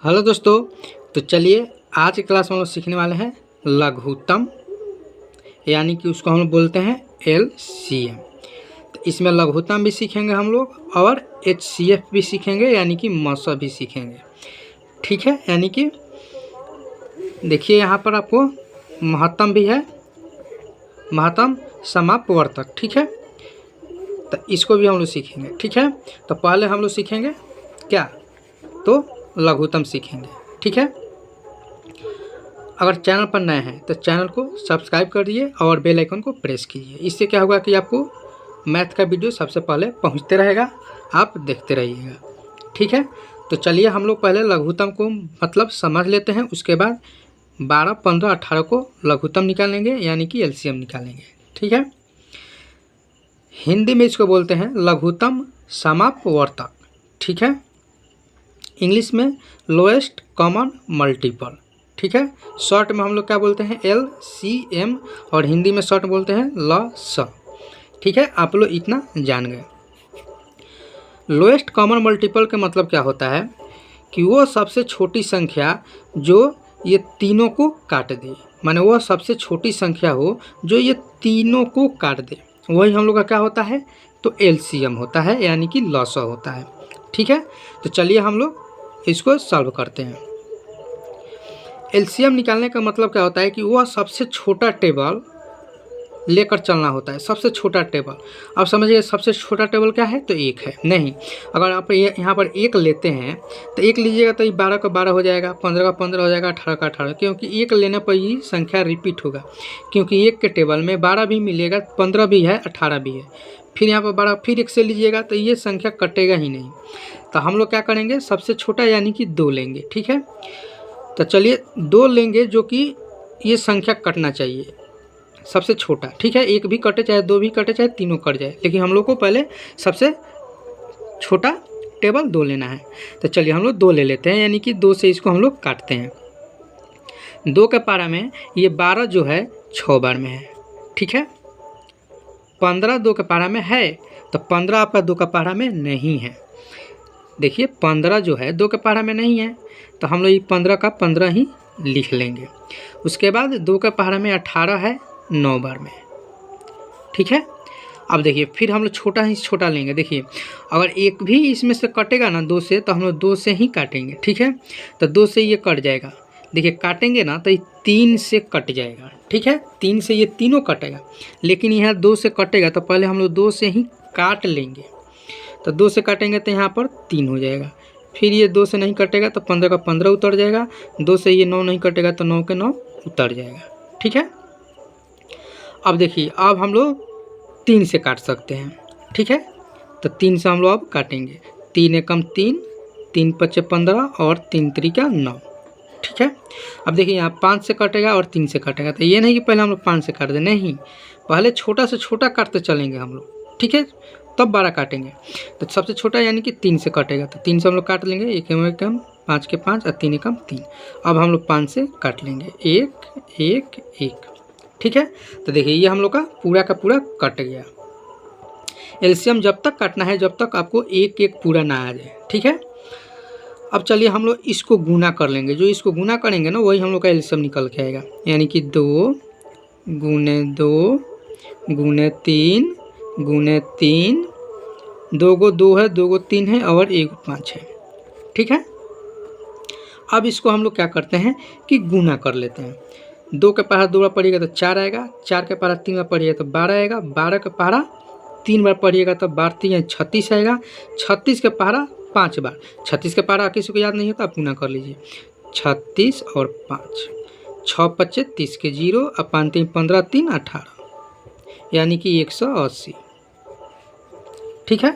Hello दोस्तों। तो चलिए आज की क्लास में हम लोग सीखने वाले हैं लघुत्तम, यानी कि उसको हम लोग बोलते हैं एलसीएम। तो इसमें लघुत्तम भी सीखेंगे हम लोग और एचसीएफ भी सीखेंगे, यानी कि मौसा भी सीखेंगे। ठीक है, यानी कि देखिए यहाँ पर आपको महत्तम भी है, महत्तम समापवर्तक। ठीक है, तो इसको भी हम लोग सीखेंगे। ठीक है, तो पहले हम लोग सीखेंगे क्या, तो लघुत्तम सीखेंगे। ठीक है, अगर चैनल पर नए हैं तो चैनल को सब्सक्राइब कर दिए और बेल आइकन को प्रेस कीजिए। इससे क्या होगा कि आपको मैथ का वीडियो सबसे पहले पहुंचते रहेगा, आप देखते रहिएगा। ठीक है, तो चलिए हम लोग पहले लघुत्तम को मतलब समझ लेते हैं, उसके बाद 12, 15, 18 को लघुत्तम निकालेंगे, यानी कि एलसीएम निकालेंगे। ठीक है, हिंदी में इसको बोलते हैं लघुत्तम समापवर्तक। ठीक है, इंग्लिश में लोएस्ट कॉमन मल्टीपल। ठीक है, शॉर्ट में हम लोग क्या बोलते हैं LCM, और हिंदी में शॉर्ट बोलते हैं LS। ठीक है, आप लोग इतना जान गए। लोएस्ट कॉमन मल्टीपल का मतलब क्या होता है कि वो सबसे छोटी संख्या जो ये तीनों को काट दे, माने वो सबसे छोटी संख्या हो जो ये तीनों को काट दे, वही हम लोग का क्या होता है, तो LCM होता है, यानी कि लॉसा होता है। ठीक है, तो चलिए हम लोग इसको सॉल्व करते हैं। एलसीएम निकालने का मतलब क्या होता है कि वह सबसे छोटा टेबल लेकर चलना होता है, सबसे छोटा टेबल। अब समझिए सबसे छोटा टेबल क्या है, तो एक है। नहीं, अगर आप यहाँ पर एक लेते हैं तो एक लीजिएगा तो ये 12 का 12 हो जाएगा, 15 का 15 हो जाएगा, 18 का 18, क्योंकि एक लेने पर ही संख्या रिपीट होगा। क्योंकि एक के टेबल में 12 भी मिलेगा, 15 भी है, 18 भी है, फिर यहाँ पर 12 फिर एक से लीजिएगा तो ये संख्या कटेगा ही नहीं। तो हम लोग क्या करेंगे, सबसे छोटा यानी कि 2 लेंगे। ठीक है, तो चलिए 2 लेंगे जो कि ये संख्या कटना चाहिए, सबसे छोटा। ठीक है, एक भी कटे चाहे 2 भी कटे चाहे तीनों कट जाए, लेकिन हम लोग को पहले सबसे छोटा टेबल 2 लेना है। तो चलिए हम लोग 2 ले लेते हैं, यानी कि 2 से इसको हम लोग काटते हैं। 2 के पारा में ये 12 जो है 6 बार में है। ठीक है, 15 2 के पारा में है, तो 15 आपका 2 का पारा में नहीं है। देखिए 15 जो है 2 के पहाड़ा में नहीं है, तो हम लोग ये 15 का 15 ही लिख लेंगे। उसके बाद 2 के पहाड़ा में 18 है 9 बार में। ठीक है, अब देखिए फिर हम लोग छोटा ही छोटा लेंगे। देखिए अगर एक भी इसमें से कटेगा ना 2 से, तो हम लोग 2 से ही काटेंगे। ठीक है, तो 2 से ये कट जाएगा। देखिए काटेंगे ना तो ये 3 से कट जाएगा। ठीक है, 3 से ये तीनों कटेगा, लेकिन यहाँ 2 से कटेगा, तो पहले हम लोग 2 से ही काट लेंगे। तो 2 से काटेंगे तो यहाँ पर 3 हो जाएगा। फिर ये 2 से नहीं कटेगा तो 15 का 15 उतर जाएगा। 2 से ये 9 नहीं कटेगा तो 9 के 9 उतर जाएगा। ठीक है, अब देखिए अब हम लोग 3 से काट सकते हैं। ठीक है, तो 3 से हम लोग अब काटेंगे। 3 एकम 3, 3 पच्चे 15 और 3 त्रिका 9। ठीक है, अब देखिए यहाँ 5 से कटेगा और 3 से कटेगा, तो ये नहीं कि पहले हम लोग 5 से काट दें, नहीं, पहले छोटा से छोटा काटते चलेंगे हम लोग। ठीक है, तब 12 काटेंगे। तो सबसे छोटा यानी कि 3 से कटेगा, तो 3 से हम लोग काट लेंगे। एक एकम 5 के 5 और 3 एकम 3। अब हम लोग 5 से काट लेंगे, 1 1 1। ठीक है, तो देखिए ये हम लोग का पूरा कट गया। एलसीएम जब तक काटना है जब तक आपको एक एक पूरा ना आ जाए। ठीक है, अब चलिए हम लोग इसको गुना कर लेंगे। जो इसको गुना करेंगे ना वही हम लोग का एलसीएम निकल के आएगा, यानी कि 2 गुने 2 गुने 3 गुने 3, 2 को 2 है, 2 को 3 है और 1 5 है। ठीक है, अब इसको हम लोग क्या करते हैं कि गुना कर लेते हैं। 2 के पहाड़ा 2 बार पढ़िएगा तो 4 आएगा, 4 के पहाड़ा 3 बार पढ़िएगा तो 12 आएगा, 12 के पहाड़ा 3 बार पढ़िएगा तो 12 3 36 आएगा, 36 के पहाड़ा 5 बार। 36 के पहाड़ा किसी को याद नहीं होता, आप गुना कर लीजिए। 36 और 5, 6 25 30 के 0 और 5 3 15 3 18, यानी कि 180। ठीक है,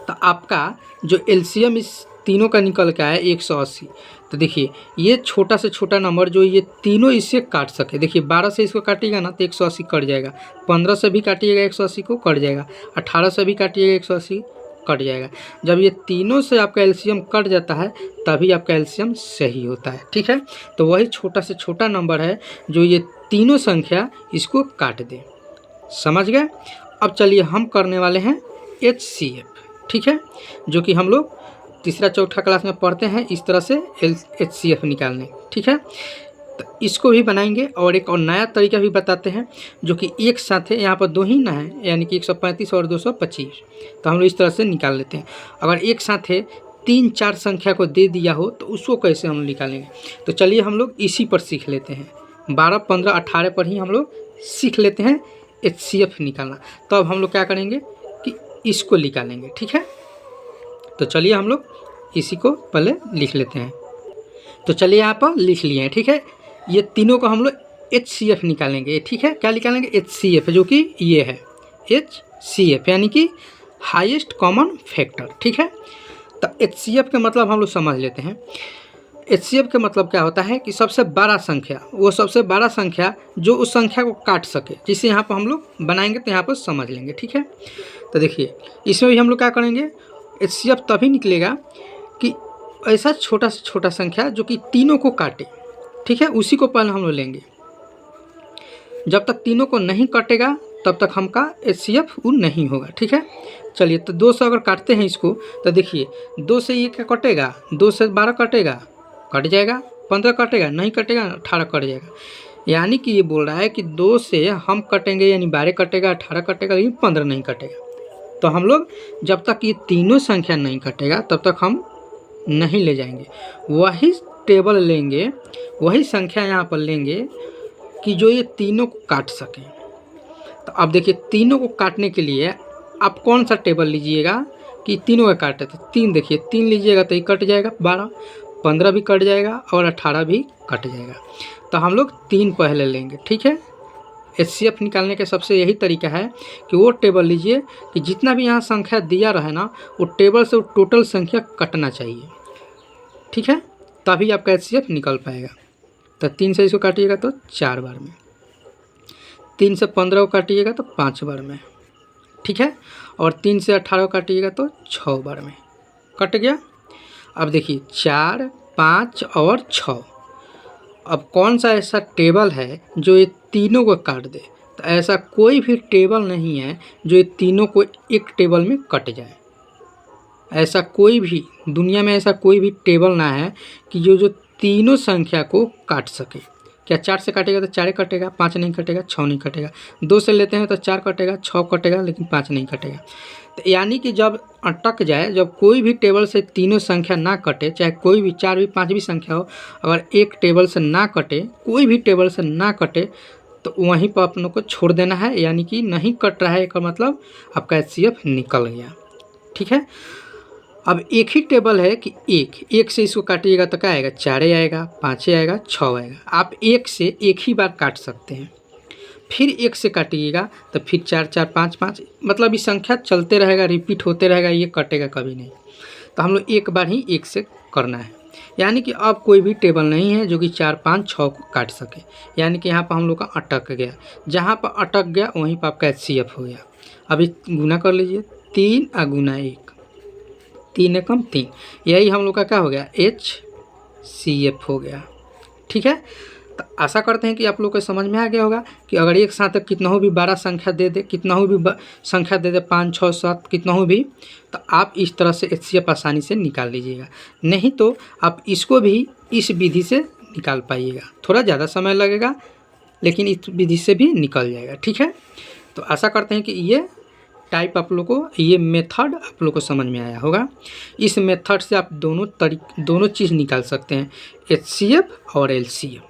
तो आपका जो एलसीएम इस तीनों का निकल के आया 180। तो देखिए ये छोटा से छोटा नंबर जो ये तीनों इससे काट सके। देखिए 12 से इसको काटिएगा ना तो 180 कट जाएगा, 15 से भी काटिएगा 180 को कट जाएगा, 18 से भी काटिएगा 180 कट जाएगा। जब ये तीनों से आपका एलसीएम कट जाता है तभी आपका एलसीएम सही होता है। ठीक है, तो वही छोटा से छोटा नंबर है जो ये तीनों संख्या इसको काट दे। समझ गए। अब चलिए हम करने वाले हैं HCF। ठीक है, जो कि हम लोग तीसरा चौथा क्लास में पढ़ते हैं इस तरह से HCF निकालने। ठीक है, तो इसको भी बनाएंगे और एक और नया तरीका भी बताते हैं जो कि एक साथ है, यहाँ पर दो ही ना है, यानी कि 135 और 225। तो हम लोग इस तरह से निकाल लेते हैं। अगर एक साथ है 3-4 संख्या को दे दिया हो तो उसको कैसे हम निकालेंगे, तो चलिए हम लोग इसी पर सीख लेते हैं। 12, 15, 18 पर ही हम लोग सीख लेते हैं HCF निकालना। तो अब हम लोग क्या करेंगे कि इसको निकालेंगे। ठीक है, तो चलिए हम लोग इसी को पहले लिख लेते हैं। तो चलिए यहाँ पर लिख लिए हैं। ठीक है, ये तीनों को हम लोग HCF निकालेंगे। ठीक है, क्या निकालेंगे, HCF, जो कि ये है HCF यानी कि हाईएस्ट कॉमन फैक्टर। ठीक है, तो HCF का मतलब हम लोग समझ लेते हैं। HCF का मतलब क्या होता है कि सबसे बड़ा संख्या, वो सबसे बड़ा संख्या जो उस संख्या को काट सके, जिसे यहाँ पर हम लोग बनाएंगे तो यहाँ पर समझ लेंगे। ठीक है, तो देखिए इसमें भी हम लोग क्या करेंगे, HCF तभी निकलेगा कि ऐसा छोटा से छोटा संख्या जो कि तीनों को काटे। ठीक है, उसी को पहले हम लोग लेंगे। जब तक तीनों को नहीं कटेगा तब तक हमका HCF वो नहीं होगा। ठीक है, चलिए तो 2 से अगर काटते हैं इसको तो देखिए 2 से ये क्या कटेगा, 2 से 12 कटेगा, कट जाएगा, 15 कटेगा, नहीं कटेगा, 18 कट जाएगा। यानी कि ये बोल रहा है कि 2 से हम कटेंगे यानी 12 कटेगा, 18 कटेगा, लेकिन 15 नहीं कटेगा। तो हम लोग जब तक ये तीनों संख्या नहीं कटेगा तब तक हम नहीं ले जाएंगे। वही टेबल लेंगे, वही संख्या यहाँ पर लेंगे कि जो ये तीनों को काट सकें। तो अब देखिए तीनों को काटने के लिए आप कौन सा टेबल लीजिएगा कि तीनों का काटे, तो 3 देखिए 3 लीजिएगा तो ये कट जाएगा, 12, 15 भी कट जाएगा और 18 भी कट जाएगा। तो हम लोग 3 पहले लेंगे। ठीक है, HCF निकालने का सबसे यही तरीका है कि वो टेबल लीजिए कि जितना भी यहाँ संख्या दिया रहे ना, वो टेबल से वो टोटल संख्या कटना चाहिए। ठीक है, तभी आपका HCF निकल पाएगा। तो 3 से इसको काटिएगा तो 4 बार में, 3 से 15 को काटिएगा तो 5 बार में। ठीक है, और 3 से 18 को काटिएगा तो 6 बार में, कट गया। अब देखिए 4, 5 और 6। अब कौन सा ऐसा टेबल है जो ये तीनों को काट दे, तो ऐसा कोई भी टेबल नहीं है जो ये तीनों को एक टेबल में कट जाए। ऐसा कोई भी दुनिया में ऐसा कोई भी टेबल ना है कि जो तीनों संख्या को काट सके। क्या 4 से काटेगा तो 4 कटेगा, 5 नहीं कटेगा, 6 नहीं कटेगा। 2 से लेते हैं तो 4 कटेगा, 6 कटेगा, लेकिन 5 नहीं कटेगा। तो यानी कि जब अटक जाए, जब कोई भी टेबल से तीनों संख्या ना कटे, चाहे कोई भी 4 भी 5 भी संख्या हो, अगर एक टेबल से ना कटे, कोई भी टेबल से ना कटे, तो वहीं पर अपनों को छोड़ देना है। यानी कि नहीं कट रहा है, इसका मतलब आपका HCF निकल गया। ठीक है, अब एक ही टेबल है कि एक से इसको काटिएगा तो क्या आएगा, 4 आएगा, 5 आएगा, 6 आएगा। आप एक से एक ही बार काट सकते हैं। फिर एक से काटिएगा तो फिर 4, 4, 5, 5, मतलब ये संख्या चलते रहेगा, रिपीट होते रहेगा, ये कटेगा कभी नहीं। तो हम लोग एक बार ही एक से करना है। यानी कि अब कोई भी टेबल नहीं है जो कि 4, 5, 6 को काट सके। यानी कि यहाँ पर हम लोग का अटक गया, जहाँ पर अटक गया वहीं पर आपका HCF हो गया। अभी गुना कर लीजिए, 3 गुना 1, 3 एकम 3, यही हम लोग का क्या हो गया, HCF हो गया। ठीक है, तो आशा करते हैं कि आप लोग को समझ में आ गया होगा कि अगर एक साथ कितना हो भी 12 संख्या दे दे, कितना हो भी संख्या दे दे, 5, 6, 7 कितना हो भी, तो आप इस तरह से HCF आसानी से निकाल लीजिएगा। नहीं तो आप इसको भी इस विधि से निकाल पाइएगा, थोड़ा ज़्यादा समय लगेगा लेकिन इस विधि से भी निकल जाएगा। ठीक है, तो आशा करते हैं कि ये टाइप आप लोग को, ये मेथड आप लोग को समझ में आया होगा। इस मेथड से आप दोनों चीज़ निकाल सकते हैं, HCF और LCM।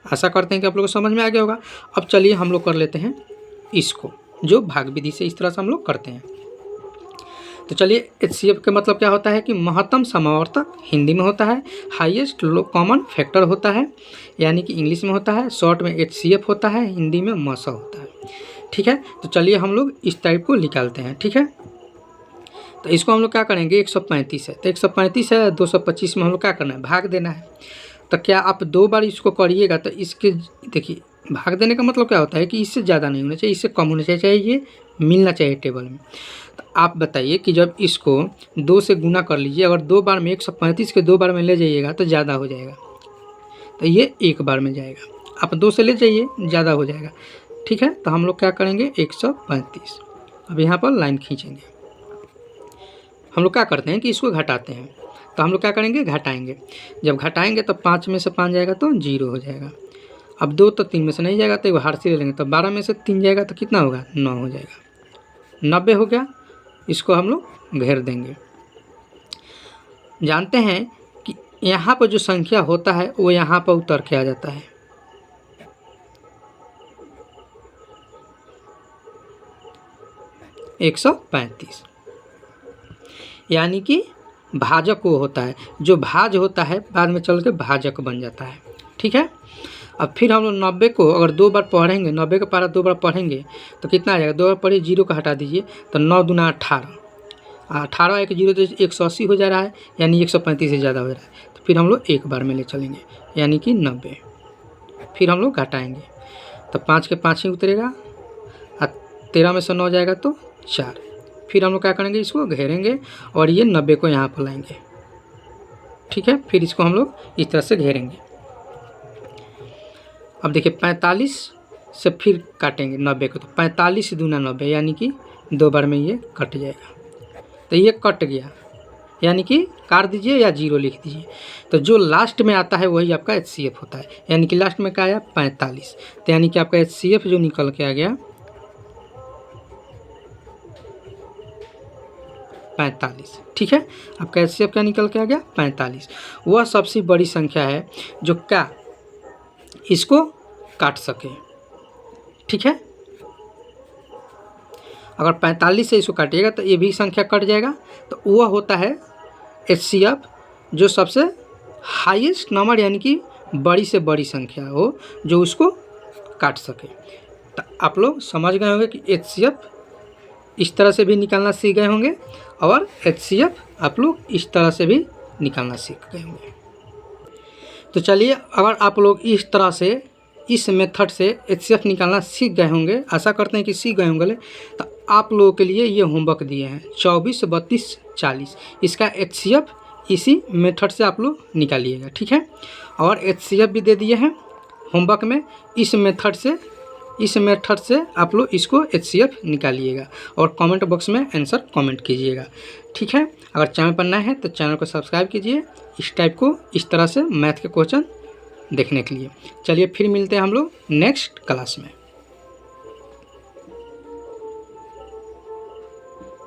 आशा करते हैं कि आप लोग को समझ में आ गया होगा। अब चलिए हम लोग कर लेते हैं इसको, जो भाग विधि से इस तरह से हम लोग करते हैं। तो चलिए HCF का मतलब क्या होता है कि महत्तम समावर्तक हिंदी में होता है, हाईएस्ट कॉमन फैक्टर होता है, यानी कि इंग्लिश में होता है, शॉर्ट में HCF होता है, हिंदी में मसा होता है। ठीक है, तो चलिए हम लोग इस टाइप को निकालते हैं। ठीक है, तो इसको हम लोग क्या करेंगे, 135 है तो 135 है, 225 में हम लोग क्या करना है, भाग देना है। तो क्या आप 2 बार इसको करिएगा तो इसके देखिए भाग देने का मतलब क्या होता है कि इससे ज़्यादा नहीं होना चाहिए, इससे कम होना चाहिए, ये मिलना चाहिए टेबल में। तो आप बताइए कि जब इसको 2 से गुना कर लीजिए, अगर 2 बार में 135 के 2 बार में ले जाइएगा तो ज़्यादा हो जाएगा, तो ये 1 बार में जाएगा। आप 2 से ले जाइए, ज़्यादा हो जाएगा। ठीक है, तो हम लोग क्या करेंगे, 135। अब यहाँ पर लाइन खींचेंगे। हम लोग क्या करते हैं कि इसको घटाते हैं, तो हम लोग क्या करेंगे, घटाएंगे। जब घटाएंगे तो 5 में से 5 जाएगा तो 0 हो जाएगा। अब 2 तो 3 में से नहीं जाएगा तो एक हार्सी ले लेंगे, तो 12 में से 3 जाएगा तो कितना होगा, 9 हो जाएगा। 90 हो गया। इसको हम लोग घेर देंगे। जानते हैं कि यहाँ पर जो संख्या होता है वो यहाँ पर उतर के आ जाता है। एक 135, यानी कि भाजक वो होता है, जो भाज होता है बाद में चल के भाजक बन जाता है। ठीक है। अब फिर हम लोग 90 को अगर 2 बार पढ़ेंगे, 90 का पारा 2 बार पढ़ेंगे तो कितना आ जाएगा, 2 बार पढ़िए, 0 का हटा दीजिए तो 9 दूना 18, 18 एक 0 तो 180 हो जा रहा है, यानी 135 से ज़्यादा हो रहा है। तो फिर हम लोग एक बार में ले चलेंगे, यानी कि 90। फिर हम लोग घटाएंगे तो 5 के 5 ही उतरेगा, 13 में से 9 जाएगा तो 4। फिर हम लोग क्या करेंगे, इसको घेरेंगे और ये 90 को यहाँ पर लाएंगे। ठीक है। फिर इसको हम लोग इस तरह से घेरेंगे। अब देखिए 45 से फिर काटेंगे 90 को, तो 45 दूना 90, यानी कि 2 बार में ये कट जाएगा। तो ये कट गया, यानी कि काट दीजिए या 0 लिख दीजिए। तो जो लास्ट में आता है वही आपका HCF होता है, यानी कि लास्ट में क्या आया, 45। तो यानी कि आपका HCF जो निकल के आ गया 45। ठीक है। आपका HCF क्या निकल के आ गया, 45। वह सबसे बड़ी संख्या है जो क्या इसको काट सके। ठीक है। अगर 45 से इसको काटिएगा तो ये भी संख्या कट जाएगा, तो वह होता है HCF जो सबसे हाईएस्ट नंबर, यानी कि बड़ी से बड़ी संख्या हो जो उसको काट सके। तो आप लोग समझ गए होंगे कि HCF इस तरह से भी निकालना सीख गए होंगे और HCF आप लोग इस तरह से भी निकालना सीख गए होंगे। तो चलिए, अगर आप लोग इस तरह से इस मेथड से HCF निकालना सीख गए होंगे, आशा करते हैं कि सीख गए होंगे, तो आप लोगों के लिए ये होमवर्क दिए हैं 24, 32, 40। इसका HCF इसी मेथड से आप लोग निकालिएगा। ठीक है। और HCF भी दे दिए हैं होमवर्क में, इस मेथड से आप लोग इसको HCF निकालिएगा और कमेंट बॉक्स में आंसर कमेंट कीजिएगा। ठीक है। अगर चैनल पर नए हैं तो चैनल को सब्सक्राइब कीजिए इस टाइप को, इस तरह से मैथ के क्वेश्चन देखने के लिए। चलिए फिर मिलते हैं हम लोग नेक्स्ट क्लास में।